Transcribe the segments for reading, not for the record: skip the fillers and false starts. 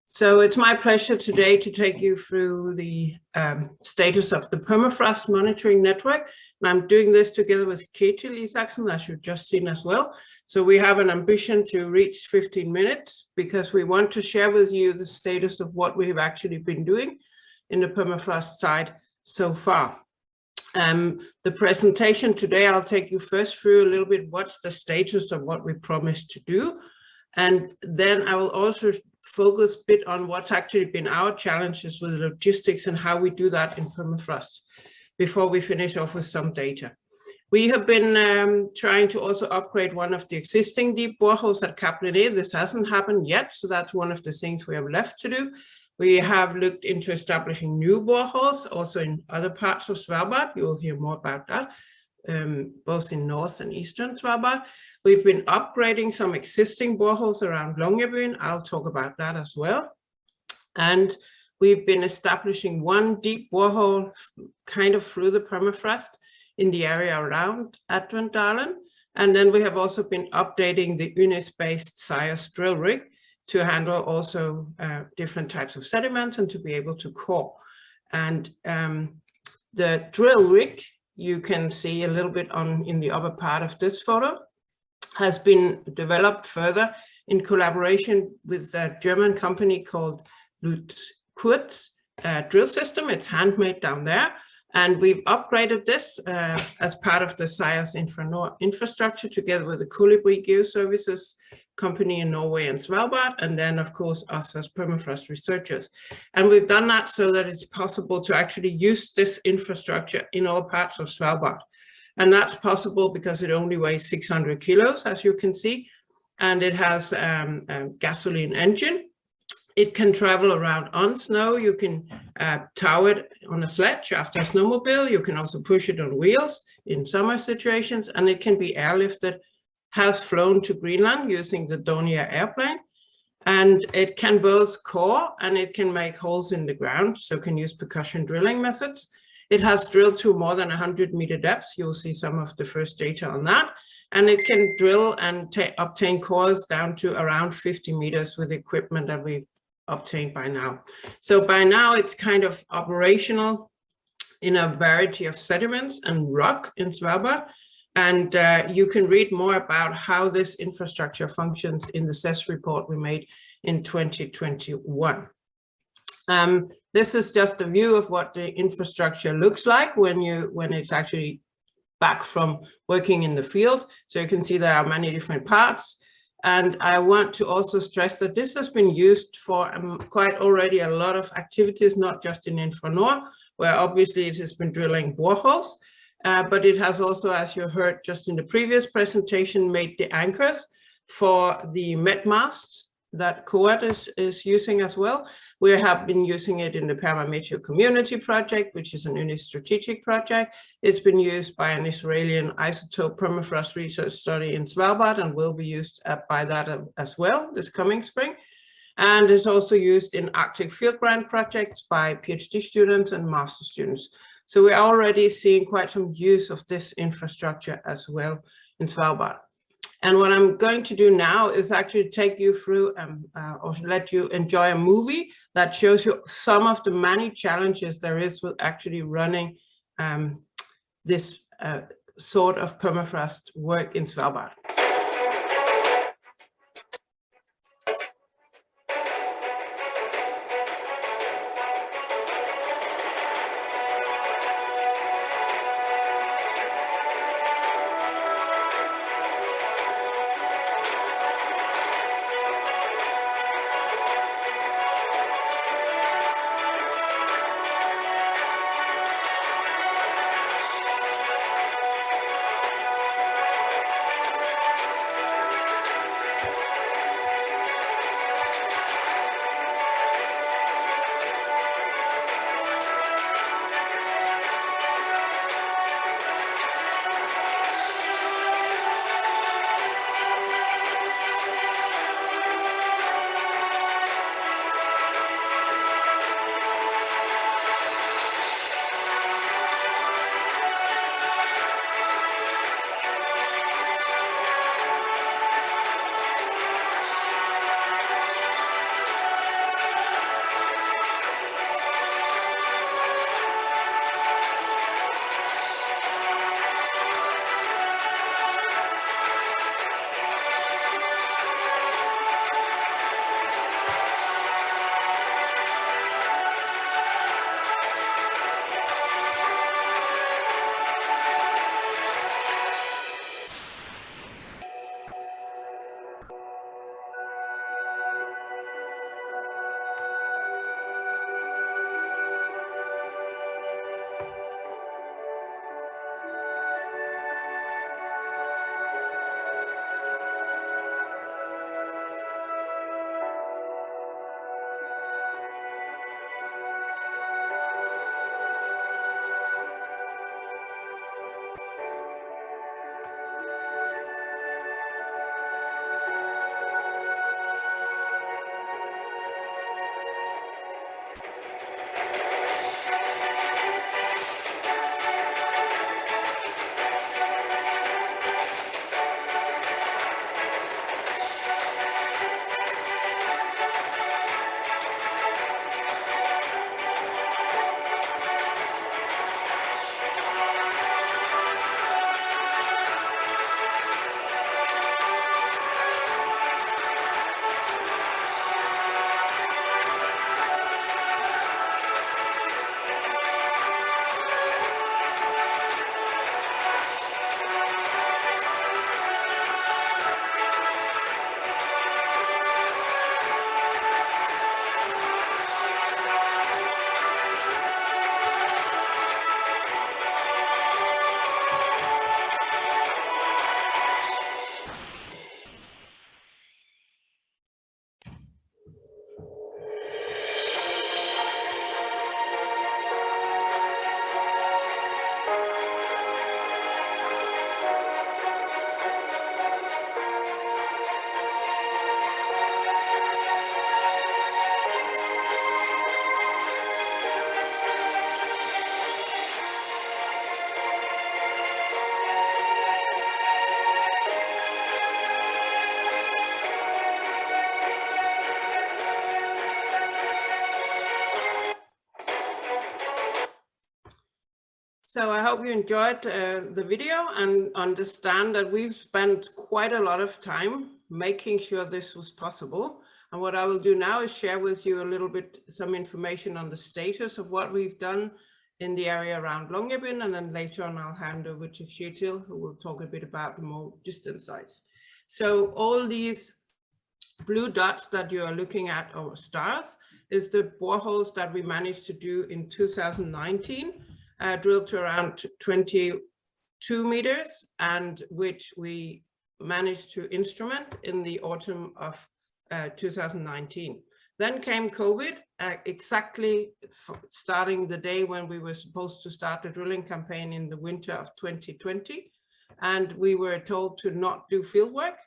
So it's my pleasure today to take you through the status of the permafrost monitoring network. And I'm doing this together with Ketil Isaksen, as you've just seen as well. So we have an ambition to reach 15 minutes because we want to share with you the status of what we have actually been doing in the permafrost side so far. The presentation today, I'll take you first through a little bit what's the status of what we promised to do. And then I will also focus a bit on what's actually been our challenges with logistics and how we do that in permafrost before we finish off with some data. We have been trying to also upgrade one of the existing deep boreholes at Kaplan A. This hasn't happened yet, so that's one of the things we have left to do. We have looked into establishing new boreholes also in other parts of Svalbard. You will hear more about that, both in North and Eastern Svalbard. We've been upgrading some existing boreholes around Longyearbyen. I'll talk about that as well. And we've been establishing one deep borehole kind of through the permafrost in the area around Adventdalen. And then we have also been updating the UNIS-based SIOS drill rig to handle also different types of sediments and to be able to core. And the drill rig, you can see a little bit in the upper part of this photo, has been developed further in collaboration with a German company called Kurz drill system. It's handmade down there. And we've upgraded this as part of the SIOS-InfraNor infrastructure together with the Colibri Geoservices company in Norway and Svalbard, and then of course us as permafrost researchers. And we've done that so that it's possible to actually use this infrastructure in all parts of Svalbard. And that's possible because it only weighs 600 kilos, as you can see, and it has a gasoline engine. It can travel around on snow. You can tow it on a sledge after a snowmobile. You can also push it on wheels in summer situations, and it can be airlifted, has flown to Greenland using the Dornier airplane. And it can both core and it can make holes in the ground, so can use percussion drilling methods. It has drilled to more than 100-meter depths. You'll see some of the first data on that. And it can drill and obtain cores down to around 50 meters with equipment that we've obtained by now. So by now it's kind of operational in a variety of sediments and rock in Svalbard. And you can read more about how this infrastructure functions in the SES report we made in 2021. This is just a view of what the infrastructure looks like when it's actually back from working in the field. So you can see there are many different parts. And I want to also stress that this has been used for quite already a lot of activities, not just in InfraNor, where obviously it has been drilling boreholes, but it has also, as you heard just in the previous presentation, made the anchors for the met masts that COAT is using as well. We have been using it in the Perma Community Project, which is an UNIS strategic project. It's been used by an Israeli isotope permafrost research study in Svalbard and will be used by that as well this coming spring. And it's also used in Arctic field grant projects by PhD students and master students. So we're already seeing quite some use of this infrastructure as well in Svalbard. And what I'm going to do now is actually take you through or let you enjoy a movie that shows you some of the many challenges there is with actually running this sort of permafrost work in Svalbard. So I hope you enjoyed the video and understand that we've spent quite a lot of time making sure this was possible. And what I will do now is share with you a little bit some information on the status of what we've done in the area around Longyearbyen, and then later on I'll hand over to Ketil, who will talk a bit about the more distant sites. So all these blue dots that you are looking at, or stars, is the boreholes that we managed to do in 2019, drilled to around 22 meters, and which we managed to instrument in the autumn of 2019. Then came COVID, exactly starting the day when we were supposed to start the drilling campaign in the winter of 2020. And we were told to not do field work.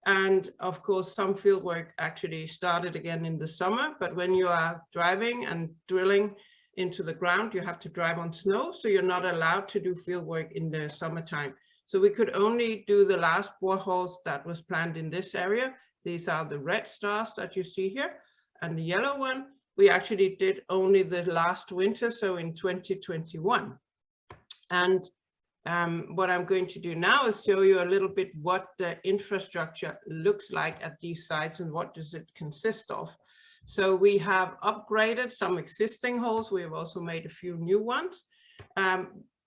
And of course, some field work actually started again in the summer. But when you are driving and drilling into the ground, you have to drive on snow. So you're not allowed to do field work in the summertime. So we could only do the last boreholes that was planned in this area. These are the red stars that you see here. And the yellow one, we actually did only the last winter, so in 2021. And what I'm going to do now is show you a little bit what the infrastructure looks like at these sites and what does it consist of. So we have upgraded some existing holes. We have also made a few new ones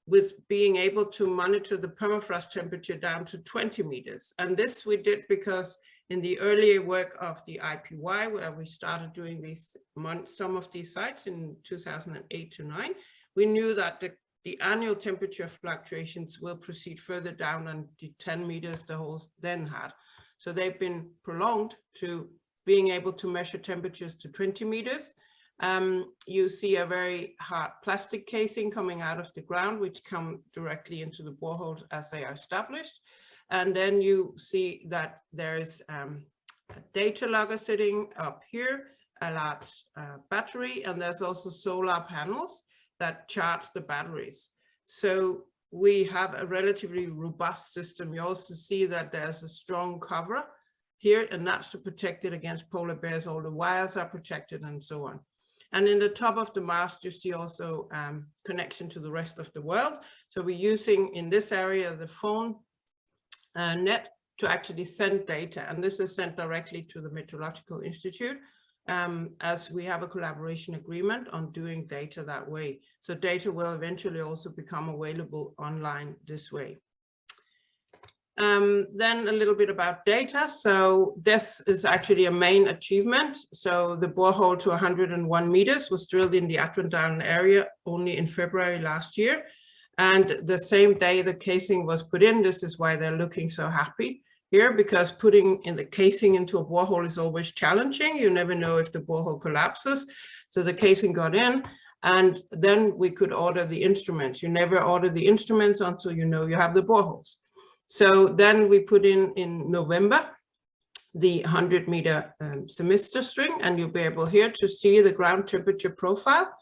with being able to monitor the permafrost temperature down to 20 meters. And this we did because in the earlier work of the IPY, where we started doing some of these sites in 2008 to 9, we knew that the annual temperature fluctuations will proceed further down than the 10 meters the holes then had. So they've been prolonged to being able to measure temperatures to 20 meters. You see a very hard plastic casing coming out of the ground, which come directly into the boreholes as they are established. And then you see that there is a data logger sitting up here, a large battery, and there's also solar panels that charge the batteries. So we have a relatively robust system. You also see that there's a strong cover here, and that's to protect it against polar bears. All the wires are protected and so on. And in the top of the mast, you see also connection to the rest of the world. So we're using in this area the phone net to actually send data, and this is sent directly to the Meteorological Institute as we have a collaboration agreement on doing data that way. So data will eventually also become available online this way. Then a little bit about data. So this is actually a main achievement. So the borehole to 101 meters was drilled in the Atwendalen area only in February last year. And the same day the casing was put in. This is why they're looking so happy here, because putting in the casing into a borehole is always challenging. You never know if the borehole collapses. So the casing got in, and then we could order the instruments. You never order the instruments until you know you have the boreholes. So then we put in November the 100-meter semester string, and you'll be able here to see the ground temperature profile.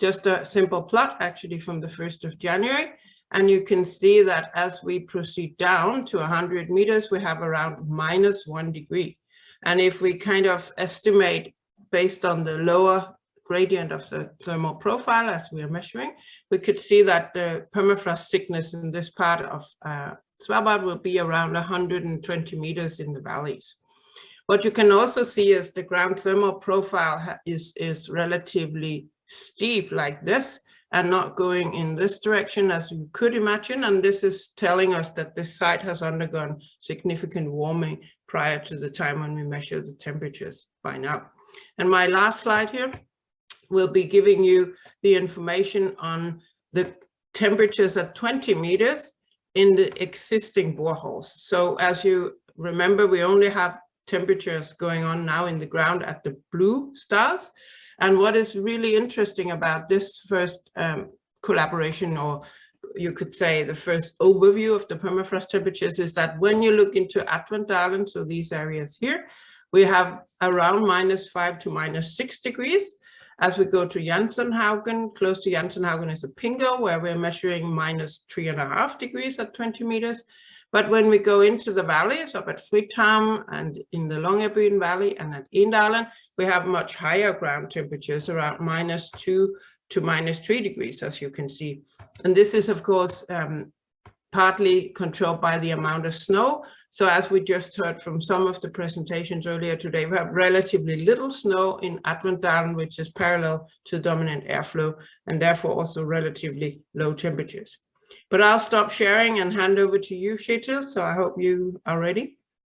Just a simple plot actually from the 1st of January. And you can see that as we proceed down to 100 meters, we have around -1 degree. And if we kind of estimate based on the lower gradient of the thermal profile as we are measuring, we could see that the permafrost thickness in this part of Svalbard will be around 120 meters in the valleys. What you can also see is the ground thermal profile is relatively steep like this, and not going in this direction as you could imagine. And this is telling us that this site has undergone significant warming prior to the time when we measure the temperatures by now. And my last slide here will be giving you the information on the temperatures at 20 meters in the existing boreholes. So as you remember, we only have temperatures going on now in the ground at the blue stars. And what is really interesting about this first collaboration, or you could say the first overview of the permafrost temperatures, is that when you look into Atwendalen, so these areas here, we have around -5 to -6 degrees. As we go to Jansenhaugen, close to Jansenhaugen is a pingo, where we're measuring -3.5 degrees at 20 meters. But when we go into the valleys, up at Fritam and in the Longyearbyen Valley and at Indalen, we have much higher ground temperatures, around -2 to -3 degrees, as you can see. And this is, of course, partly controlled by the amount of snow. So as we just heard from some of the presentations earlier today, we have relatively little snow in Adventdalen, which is parallel to dominant airflow, and therefore also relatively low temperatures. But I'll stop sharing and hand over to you, Ketil. So I hope you are ready.